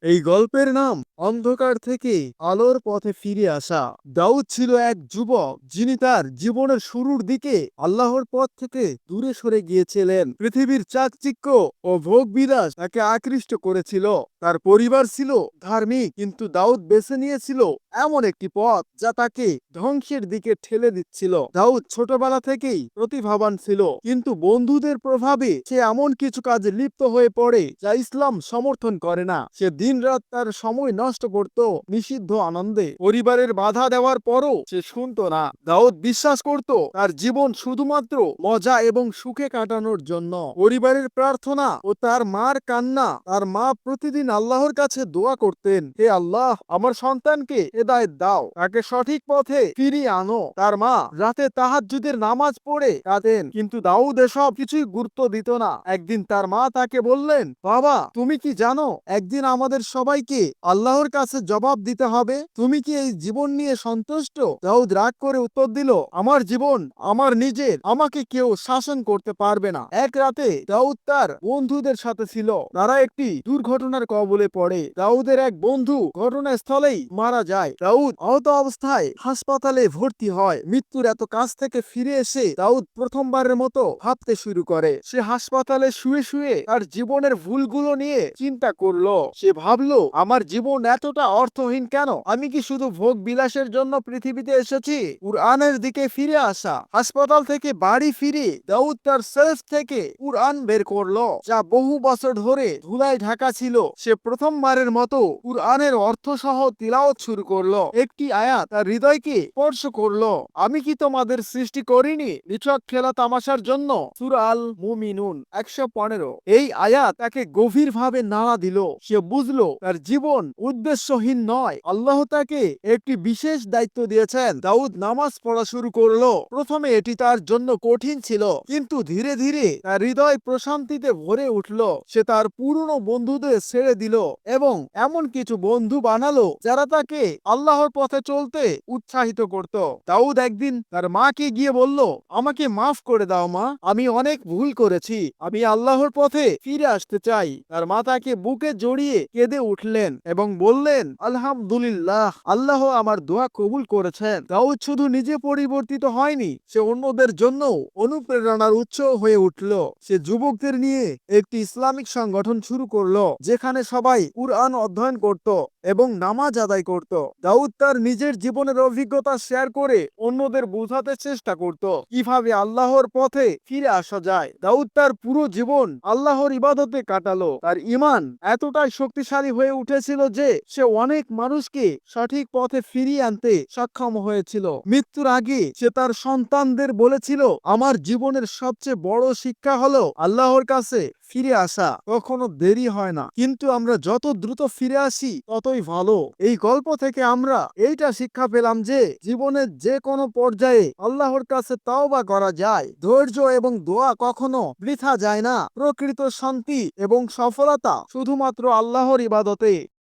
এই গল্পের নাম অন্ধকার থেকে আলোর পথে ফিরে আসা। দাউদ ছিল এক যুবক যিনি তার জীবনের শুরুর দিকে আল্লাহর পথ থেকে দূরে সরে গিয়েছিলেন। পৃথিবীর চাকচিক্য ও ভোগ বিলাস তাকে আকৃষ্ট করেছিল। তার পরিবার ছিল ধার্মিক, কিন্তু দাউদ বেছে নিয়েছিল এমন একটি পথ যা তাকে ধ্বংসের দিকে ঠেলে দিচ্ছিল। দাউদ ছোটবেলা থেকেই প্রতিভাবান ছিল, কিন্তু বন্ধুদের প্রভাবে সে এমন কিছু কাজে লিপ্ত হয়ে পড়ে যা ইসলাম সমর্থন করে না। সে দিনরাত তার সময় নষ্ট করত নিষিদ্ধ আনন্দে। পরিবারের বাধা দেওয়ার পরও সে শুনতো না। দাউদ বিশ্বাস করত তার জীবন শুধুমাত্র মজা এবং সুখে কাটানোর জন্য। পরিবারের প্রার্থনা ও তার মার কান্না, তার মা প্রতিদিন আল্লাহর কাছে দোয়া করতেন, হে আল্লাহ, আমার সন্তানকে হেদায়েত দাও, তাকে সঠিক পথে ফিরিয়ে আনো। তার মা রাতে তাহাজ্জুদের নামাজ পড়ে কাঁদেন, কিন্তু দাউদ এসব কিছুই গুরুত্ব দিত না। একদিন তার মা তাকে বললেন, বাবা, তুমি কি জানো একদিন আমাদের সবাইকে আল্লাহর কাছে জবাব দিতে হবে? তুমি কি এই জীবন নিয়ে সন্তুষ্ট? দাউদ রাগ করে উত্তর দিল, আমার জীবন আমার নিজের, আমাকে কেউ শাসন করতে পারবে না। এক রাতে দাউদ তার বন্ধুদের সাথে ছিল। তারা একটি দুর্ঘটনার কবলে পড়ে। দাউদের এক বন্ধু ঘটনাস্থলেই মারা যায়। দাউদ আহত অবস্থায় হাসপাতালে ভর্তি হয়। মৃত্যুর এত কাছ থেকে ফিরে এসে দাউদ প্রথমবারের মতো ভাবতে শুরু করে। সে হাসপাতালে শুয়ে শুয়ে তার জীবনের ভুলগুলো নিয়ে চিন্তা করলো। সে ভাবলো, আমার জীবন এতটা অর্থহীন কেন? আমি কি শুধু ভোগ বিলাসের জন্য পৃথিবীতে এসেছি? কুরআনের দিকে ফিরে আসা। হাসপাতাল থেকে বাড়ি ফিরে দাউদ তার সেলফ থেকে কুরআন বের করলো, যা বহু বছর ধরে ধুলায় ঢাকা ছিল। সে প্রথমবারের মতো কুরআনের অর্থ সহ তিলাওয়াত শুরু করলো। একটি আয়াত তার হৃদয়কে স্পর্শ করলো, আমি কি তোমাদের সৃষ্টি করিনি নিছক খেলা তামাশার জন্য? সূরা আল মুমিনুন 115। এই আয়াত তাকে গভীরভাবে নাড়া দিল। সে বুঝলো তার জীবন উদ্দেশ্যহীন নয়, আল্লাহ তাকে একটি বিশেষ দায়িত্ব দিয়েছেন। দাউদ নামাজ পড়া শুরু করলো। প্রথমে এটি তার জন্য কঠিন ছিল, কিন্তু ধীরে ধীরে তার হৃদয় প্রশান্তিতে ভরে উঠল। সে তার পুরনো বন্ধুদের ছেড়ে দিল এবং এমন কিছু বন্ধু বানালো যারা তাকে আল্লাহর পথে চলতে উৎসাহিত করত। দাউদ একদিন তার মাকে গিয়ে বলল, আমাকে মাফ করে দাও মা, আমি অনেক ভুল করেছি, আমি আল্লাহর পথে ফিরে আসতে চাই। তার মা তাকে বুকে জড়িয়ে কেঁদে উঠলেন এবং বললেন, আলহামদুলিল্লাহ, আল্লাহ আমার দোয়া কবুল করেছেন। দাউদ শুধু নিজে পরিবর্তিত হয়নি, সে অন্যদের জন্য অনুপ্রেরণার উৎস হয়ে উঠল। সে যুবকদের নিয়ে একটি ইসলামিক সংগঠন শুরু করলো, যেখানে সবাই কুরআন অধ্যয়ন করত এবং নামাজ আদায় করত। দাউদ তার নিজের জীবনের অভিজ্ঞতা শেয়ার করে অন্যদের বোঝাতে চেষ্টা করত কিভাবে আল্লাহর পথে ফিরে আসা যায়। দাউদ তার পুরো জীবন আল্লাহর ইবাদতে কাটালো। তার ঈমান এতটাই শক্তিশালী হয়ে উঠেছিল যে সে অনেক মানুষকে সঠিক পথে ফিরিয়ে আনতে সক্ষম হয়েছিল। মৃত্যুর আগে সে তার সন্তানদের বলেছিল, আমার জীবনের সবচেয়ে বড় শিক্ষা হলো আল্লাহর কাছে ফিরে আসা কখনো দেরি হয় না, কিন্তু আমরা যত দ্রুত ফিরে আসি ততই ভালো। এই গল্প থেকে আমরা এইটা শিক্ষা পেলাম যে জীবনের যে কোনো পর্যায়ে আল্লাহর কাছে তাওবা করা যায়। ধৈর্য এবং দোয়া কখনো বৃথা যায় না। প্রকৃত শান্তি এবং সফলতা শুধুমাত্র আল্লাহর ইবাদতে।